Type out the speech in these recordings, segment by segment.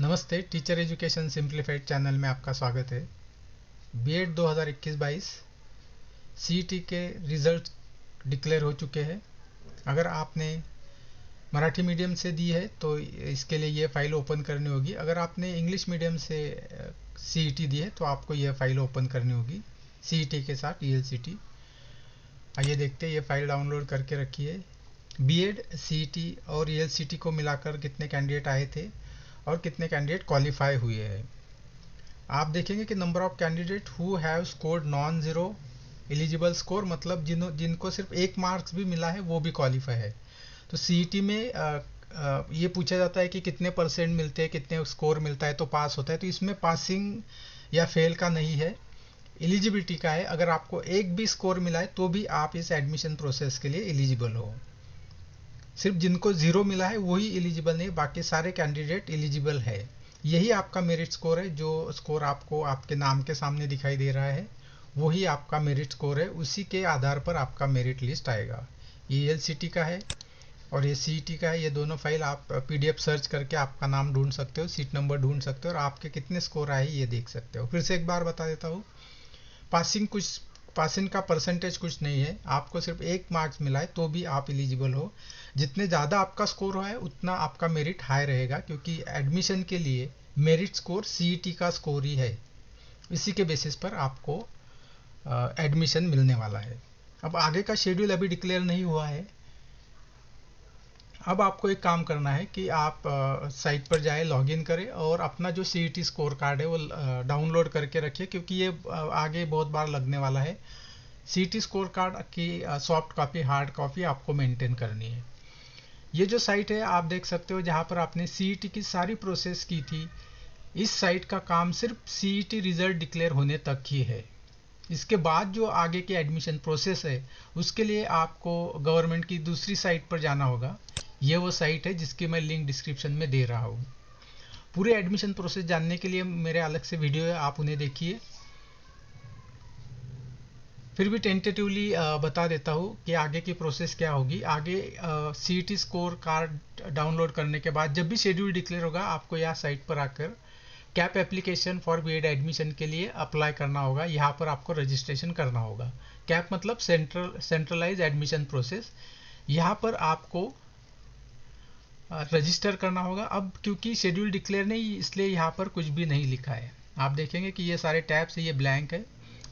नमस्ते, teacher education simplified channel में आपका स्वागत है। बीएड 2021-22 सीईटी के रिजल्ट डिक्लेयर हो चुके हैं। अगर आपने मराठी मीडियम से दी है तो इसके लिए ये फाइल ओपन करनी होगी। अगर आपने इंग्लिश मीडियम से सीईटी दी है तो आपको यह फाइल ओपन करनी होगी सीईटी के साथ ईएलसीटी। आइए देखते हैं, ये फाइल डाउनलोड करके रखी है। बीएड, सीईटी और ईएलसीटी को मिलाकर कितने कैंडिडेट आए थे और कितने कैंडिडेट क्वालिफाई हुए हैं। आप देखेंगे कि number of candidate who have scored non zero eligible score, मतलब जिनको सिर्फ 1 मार्क्स भी मिला है वो भी क्वालिफाई है। तो सीईटी में ये पूछा जाता है कि कितने परसेंट मिलते हैं, कितने स्कोर मिलता है तो पास होता है। तो इसमें पासिंग या फेल का नहीं है, एलिजिबिलिटी का है। अगर आपको एक भी स्कोर मिला है तो भी आप इस एडमिशन प्रोसेस के लिए एलिजिबल हो। सिर्फ जिनको जीरो मिला है वही एलिजिबल नहीं, बाकी सारे कैंडिडेट एलिजिबल है। यही आपका मेरिट स्कोर है। जो स्कोर आपको आपके नाम के सामने दिखाई दे रहा है वही आपका मेरिट स्कोर है। उसी के आधार पर आपका मेरिट लिस्ट आएगा। ये एलसीटी का है और ये सीईटी का है। ये दोनों फाइल आप पीडीएफ सर्च करके आपका नाम ढूंढ सकते हो, सीट नंबर ढूंढ सकते हो और आपके कितने स्कोर आए ये देख सकते हो। फिर से एक बार बता देता हूँ, पासिंग का परसेंटेज कुछ नहीं है। आपको सिर्फ 1 मार्क्स मिला है तो भी आप एलिजिबल हो। जितने ज़्यादा आपका स्कोर है उतना आपका मेरिट हाई रहेगा, क्योंकि एडमिशन के लिए मेरिट स्कोर सीईटी का स्कोर ही है। इसी के बेसिस पर आपको एडमिशन मिलने वाला है। अब आगे का शेड्यूल अभी डिक्लेयर नहीं हुआ है। अब आपको एक काम करना है कि आप साइट पर जाए, लॉगिन करें और अपना जो सीईटी स्कोर कार्ड है वो डाउनलोड करके रखिए, क्योंकि ये आगे बहुत बार लगने वाला है। सीईटी स्कोर कार्ड की सॉफ्ट कॉपी, हार्ड कॉपी आपको मेंटेन करनी है। ये जो साइट है आप देख सकते हो, जहाँ पर आपने सीईटी की सारी प्रोसेस की थी। इस साइट का काम सिर्फ सीईटी रिजल्ट डिक्लेयर होने तक ही है। इसके बाद जो आगे की एडमिशन प्रोसेस है उसके लिए आपको गवर्नमेंट की दूसरी साइट पर जाना होगा। ये वो साइट है जिसकी मैं लिंक डिस्क्रिप्शन में दे रहा हूँ। पूरे एडमिशन प्रोसेस जानने के लिए मेरे अलग से वीडियो है, आप उन्हें देखिए। फिर भी टेंटेटिवली बता देता हूँ कि आगे की प्रोसेस क्या होगी। आगे सीईटी स्कोर कार्ड डाउनलोड करने के बाद जब भी शेड्यूल डिक्लेयर होगा आपको यह साइट पर आकर CAP application for BEd admission के लिए अप्लाई करना होगा। यहाँ पर आपको रजिस्ट्रेशन करना होगा। कैप मतलब सेंट्रलाइज एडमिशन प्रोसेस। यहाँ पर आपको रजिस्टर करना होगा। अब क्योंकि शेड्यूल डिक्लेयर नहीं, इसलिए यहाँ पर कुछ भी नहीं लिखा है। आप देखेंगे कि ये सारे टैब्स है, ये ब्लैंक है।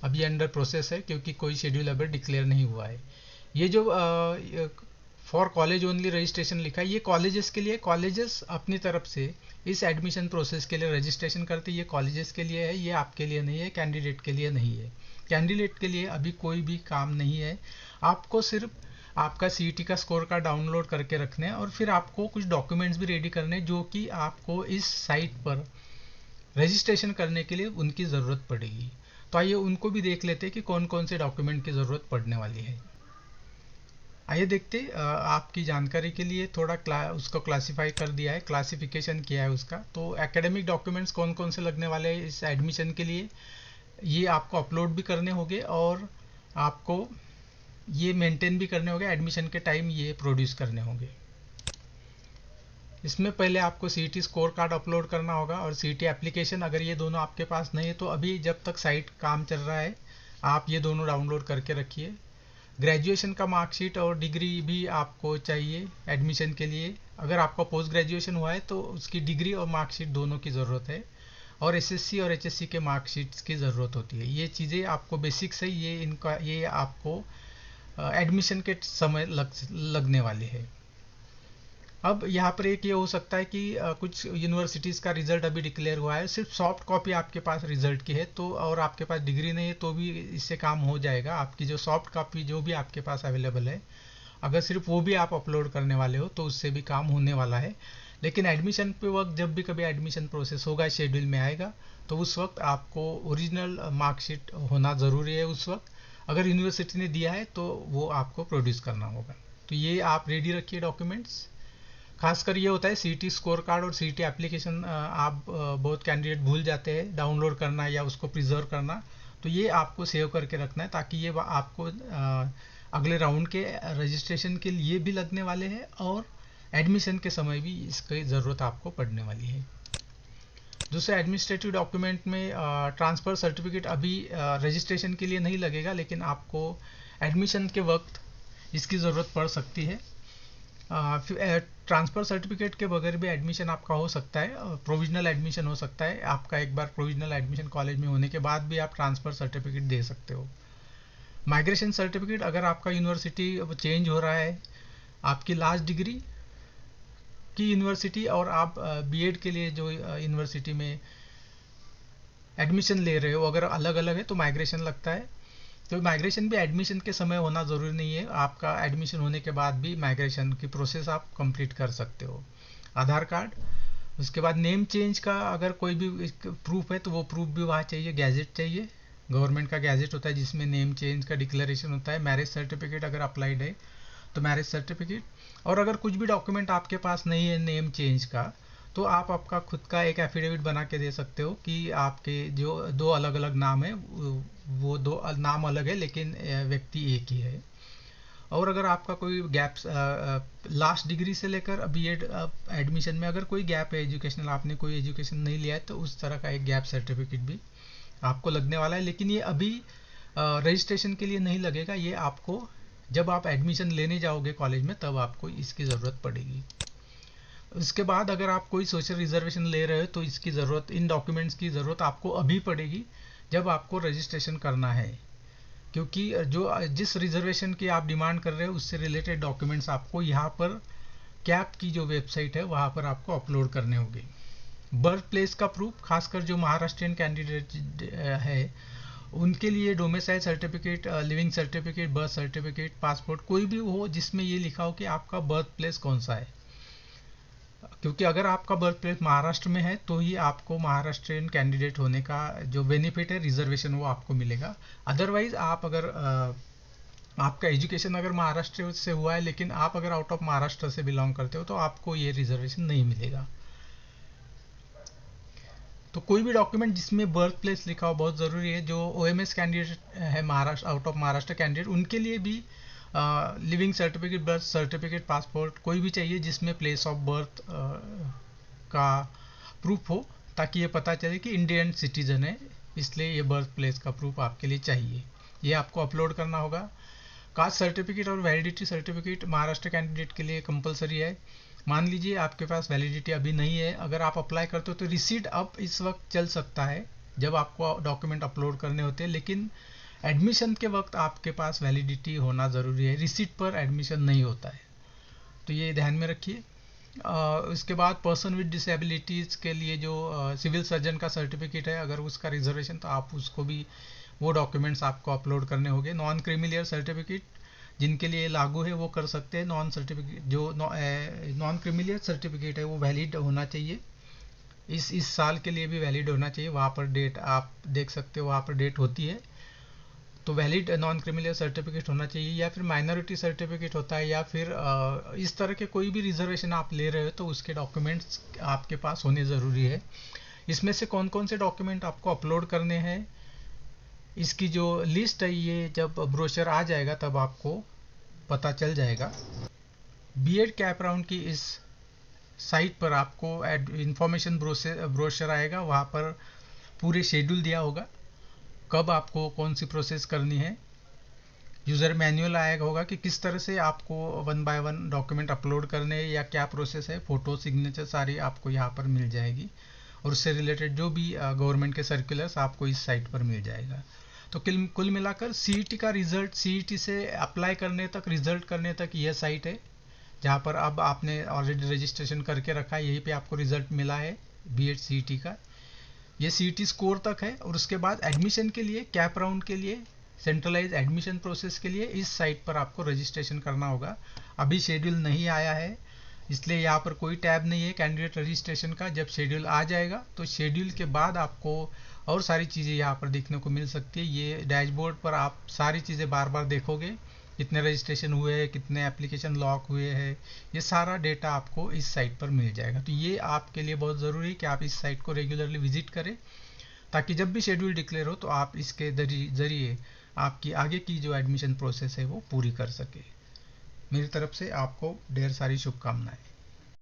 अब ये अंडर प्रोसेस है क्योंकि कोई शेड्यूल अभी डिक्लेयर नहीं हुआ है। ये जो फॉर कॉलेज ओनली रजिस्ट्रेशन लिखा है, ये कॉलेजेस के लिए। कॉलेजेस अपनी तरफ से इस एडमिशन प्रोसेस के लिए रजिस्ट्रेशन करते हैं। ये कॉलेजेस के लिए है, ये आपके लिए नहीं है, कैंडिडेट के लिए नहीं है। कैंडिडेट के लिए अभी कोई भी काम नहीं है। आपको सिर्फ आपका सीईटी का स्कोर का डाउनलोड करके रखना है और फिर आपको कुछ डॉक्यूमेंट्स भी रेडी करने हैं जो कि आपको इस साइट पर रजिस्ट्रेशन करने के लिए उनकी ज़रूरत पड़ेगी। तो आइए उनको भी देख लेते हैं कि कौन कौन से डॉक्यूमेंट की ज़रूरत पड़ने वाली है। आइए देखते, आपकी जानकारी के लिए थोड़ा उसको क्लासिफाई कर दिया है, क्लासिफिकेशन किया है उसका। तो एकेडमिक डॉक्यूमेंट्स कौन कौन से लगने वाले हैं इस एडमिशन के लिए, ये आपको अपलोड भी करने होंगे और आपको ये मेंटेन भी करने होंगे। एडमिशन के टाइम ये प्रोड्यूस करने होंगे। इसमें पहले आपको सीईटी स्कोर कार्ड अपलोड करना होगा और सीईटी एप्लीकेशन। अगर ये दोनों आपके पास नहीं है तो अभी जब तक साइट काम चल रहा है आप ये दोनों डाउनलोड करके रखिए। ग्रेजुएशन का मार्कशीट और डिग्री भी आपको चाहिए एडमिशन के लिए। अगर आपका पोस्ट ग्रेजुएशन हुआ है तो उसकी डिग्री और मार्कशीट दोनों की ज़रूरत है। और एसएससी और एचएससी के मार्कशीट्स की ज़रूरत होती है। ये चीज़ें आपको बेसिक्स है, ये आपको एडमिशन के समय लगने वाले हैं। अब यहाँ पर एक ये हो सकता है कि कुछ यूनिवर्सिटीज़ का रिजल्ट अभी डिक्लेयर हुआ है, सिर्फ सॉफ्ट कॉपी आपके पास रिजल्ट की है तो, और आपके पास डिग्री नहीं है तो भी इससे काम हो जाएगा। आपकी जो सॉफ्ट कॉपी जो भी आपके पास अवेलेबल है, अगर सिर्फ वो भी आप अपलोड करने वाले हो तो उससे भी काम होने वाला है। लेकिन एडमिशन पे वक्त जब भी कभी एडमिशन प्रोसेस होगा, शेड्यूल में आएगा, तो उस वक्त आपको ओरिजिनल मार्कशीट होना ज़रूरी है। उस वक्त अगर यूनिवर्सिटी ने दिया है तो वो आपको प्रोड्यूस करना होगा। तो ये आप रेडी रखिए डॉक्यूमेंट्स। खासकर ये होता है सीईटी स्कोर कार्ड और सीईटी एप्लीकेशन, आप बहुत कैंडिडेट भूल जाते हैं डाउनलोड करना या उसको प्रिजर्व करना। तो ये आपको सेव करके रखना है ताकि ये आपको अगले राउंड के रजिस्ट्रेशन के लिए भी लगने वाले हैं और एडमिशन के समय भी इसकी ज़रूरत आपको पड़ने वाली है। दूसरे एडमिनिस्ट्रेटिव डॉक्यूमेंट में ट्रांसफ़र सर्टिफिकेट अभी रजिस्ट्रेशन के लिए नहीं लगेगा, लेकिन आपको एडमिशन के वक्त इसकी ज़रूरत पड़ सकती है। ट्रांसफ़र सर्टिफिकेट के बगैर भी एडमिशन आपका हो सकता है, प्रोविजनल एडमिशन हो सकता है आपका। एक बार प्रोविजनल एडमिशन कॉलेज में होने के बाद भी आप ट्रांसफ़र सर्टिफिकेट दे सकते हो। माइग्रेशन सर्टिफिकेट, अगर आपका यूनिवर्सिटी चेंज हो रहा है, आपकी लास्ट डिग्री की यूनिवर्सिटी और आप बीएड के लिए जो यूनिवर्सिटी में एडमिशन ले रहे हो अगर अलग अलग है तो माइग्रेशन लगता है। तो माइग्रेशन भी एडमिशन के समय होना ज़रूरी नहीं है, आपका एडमिशन होने के बाद भी माइग्रेशन की प्रोसेस आप कंप्लीट कर सकते हो। आधार कार्ड, उसके बाद नेम चेंज का अगर कोई भी प्रूफ है तो वो प्रूफ भी वहाँ चाहिए। गैजेट चाहिए, गवर्नमेंट का गैजेट होता है जिसमें नेम चेंज का डिक्लेरेशन होता है। मैरिज सर्टिफिकेट अगर अप्लाइड है तो मैरिज सर्टिफिकेट। और अगर कुछ भी डॉक्यूमेंट आपके पास नहीं है नेम चेंज का, तो आप आपका खुद का एक एफिडेविट बना के दे सकते हो कि आपके जो दो अलग अलग नाम है वो दो नाम अलग है लेकिन व्यक्ति एक ही है। और अगर आपका कोई गैप लास्ट डिग्री से लेकर बीएड एडमिशन में अगर कोई गैप है एजुकेशनल, आपने कोई एजुकेशन नहीं लिया है, तो उस तरह का एक गैप सर्टिफिकेट भी आपको लगने वाला है। लेकिन ये अभी रजिस्ट्रेशन के लिए नहीं लगेगा, ये आपको जब आप एडमिशन लेने जाओगे कॉलेज में तब आपको इसकी ज़रूरत पड़ेगी। उसके बाद अगर आप कोई सोशल रिजर्वेशन ले रहे हो तो इसकी ज़रूरत, इन डॉक्यूमेंट्स की ज़रूरत आपको अभी पड़ेगी जब आपको रजिस्ट्रेशन करना है, क्योंकि जो जिस रिजर्वेशन की आप डिमांड कर रहे हो उससे रिलेटेड डॉक्यूमेंट्स आपको यहाँ पर कैप की जो वेबसाइट है वहाँ पर आपको अपलोड करने होंगे। बर्थ प्लेस का प्रूफ, खासकर जो महाराष्ट्रियन कैंडिडेट है उनके लिए domicile certificate, leaving certificate, birth certificate, passport कोई भी हो जिसमें ये लिखा हो कि आपका बर्थ प्लेस कौन सा है, क्योंकि अगर आपका बर्थ प्लेस महाराष्ट्र में है तो ही आपको महाराष्ट्रियन कैंडिडेट होने का जो बेनिफिट है, रिजर्वेशन, वो आपको मिलेगा। अदरवाइज आप अगर आपका एजुकेशन अगर महाराष्ट्र से हुआ है लेकिन आप अगर आउट ऑफ महाराष्ट्र से बिलोंग करते हो तो आपको ये रिजर्वेशन नहीं मिलेगा। तो कोई भी डॉक्यूमेंट जिसमें बर्थ प्लेस लिखा हो बहुत ज़रूरी है। जो ओएमएस कैंडिडेट है Maharashtra, out of Maharashtra candidate, उनके लिए भी leaving certificate, birth certificate, passport कोई भी चाहिए जिसमें प्लेस ऑफ बर्थ का प्रूफ हो, ताकि ये पता चले कि इंडियन सिटीजन है, इसलिए ये बर्थ प्लेस का प्रूफ आपके लिए चाहिए। ये आपको अपलोड करना होगा। कास्ट सर्टिफिकेट और वैलिडिटी सर्टिफिकेट महाराष्ट्र कैंडिडेट के लिए कंपलसरी है। मान लीजिए आपके पास वैलिडिटी अभी नहीं है, अगर आप अप्लाई करते हो तो रिसीट अब इस वक्त चल सकता है जब आपको डॉक्यूमेंट अपलोड करने होते हैं, लेकिन एडमिशन के वक्त आपके पास वैलिडिटी होना ज़रूरी है, रिसीट पर एडमिशन नहीं होता है, तो ये ध्यान में रखिए। उसके बाद पर्सन विद डिसेबिलिटीज़ के लिए जो सिविल सर्जन का सर्टिफिकेट है, अगर उसका रिजर्वेशन तो आप उसको भी, वो डॉक्यूमेंट्स आपको अपलोड करने होंगे। नॉन क्रिमिलियर सर्टिफिकेट जिनके लिए लागू है वो कर सकते हैं। नॉन सर्टिफिकेट जो नॉन क्रिमिलियर सर्टिफिकेट है वो वैलिड होना चाहिए, इस साल के लिए भी वैलिड होना चाहिए। वहाँ पर डेट आप देख सकते हो, वहाँ पर डेट होती है, तो वैलिड नॉन क्रिमिलियर सर्टिफिकेट होना चाहिए। या फिर माइनॉरिटी सर्टिफिकेट होता है, या फिर इस तरह के कोई भी रिजर्वेशन आप ले रहे हो तो उसके डॉक्यूमेंट्स आपके पास होने ज़रूरी है। इसमें से कौन कौन से डॉक्यूमेंट आपको अपलोड करने हैं, इसकी जो लिस्ट है ये जब ब्रोशर आ जाएगा तब आपको पता चल जाएगा। बीएड कैप राउंड की इस साइट पर आपको इंफॉर्मेशन ब्रोशर आएगा, वहाँ पर पूरे शेड्यूल दिया होगा, कब आपको कौन सी प्रोसेस करनी है। यूज़र मैनुअल आएगा होगा कि किस तरह से आपको 1 बाय 1 डॉक्यूमेंट अपलोड करने हैं या क्या प्रोसेस है। फ़ोटो, सिग्नेचर सारी आपको यहाँ पर मिल जाएगी, और उससे रिलेटेड जो भी गवर्नमेंट के सर्कुलर्स आपको इस साइट पर मिल जाएगा। तो कुल मिलाकर सीईटी का रिज़ल्ट, सीईटी से अप्लाई करने तक, रिज़ल्ट करने तक यह साइट है जहाँ पर अब आपने ऑलरेडी रजिस्ट्रेशन करके रखा है, यहीं पे आपको रिज़ल्ट मिला है बीएड सीईटी का। ये सीईटी स्कोर तक है, और उसके बाद एडमिशन के लिए, कैप राउंड के लिए, सेंट्रलाइज एडमिशन प्रोसेस के लिए इस साइट पर आपको रजिस्ट्रेशन करना होगा। अभी शेड्यूल नहीं आया है, इसलिए यहाँ पर कोई टैब नहीं है कैंडिडेट रजिस्ट्रेशन का। जब शेड्यूल आ जाएगा तो शेड्यूल के बाद आपको और सारी चीज़ें यहाँ पर देखने को मिल सकती है। ये डैशबोर्ड पर आप सारी चीज़ें बार बार देखोगे, कितने रजिस्ट्रेशन हुए हैं, कितने एप्लीकेशन लॉक हुए हैं, ये सारा डेटा आपको इस साइट पर मिल जाएगा। तो ये आपके लिए बहुत ज़रूरी है कि आप इस साइट को रेगुलरली विजिट करें, ताकि जब भी शेड्यूल डिक्लेयर हो तो आप इसके ज़रिए आपकी आगे की जो एडमिशन प्रोसेस है वो पूरी कर सके। मेरी तरफ से आपको ढेर सारी शुभकामनाएं।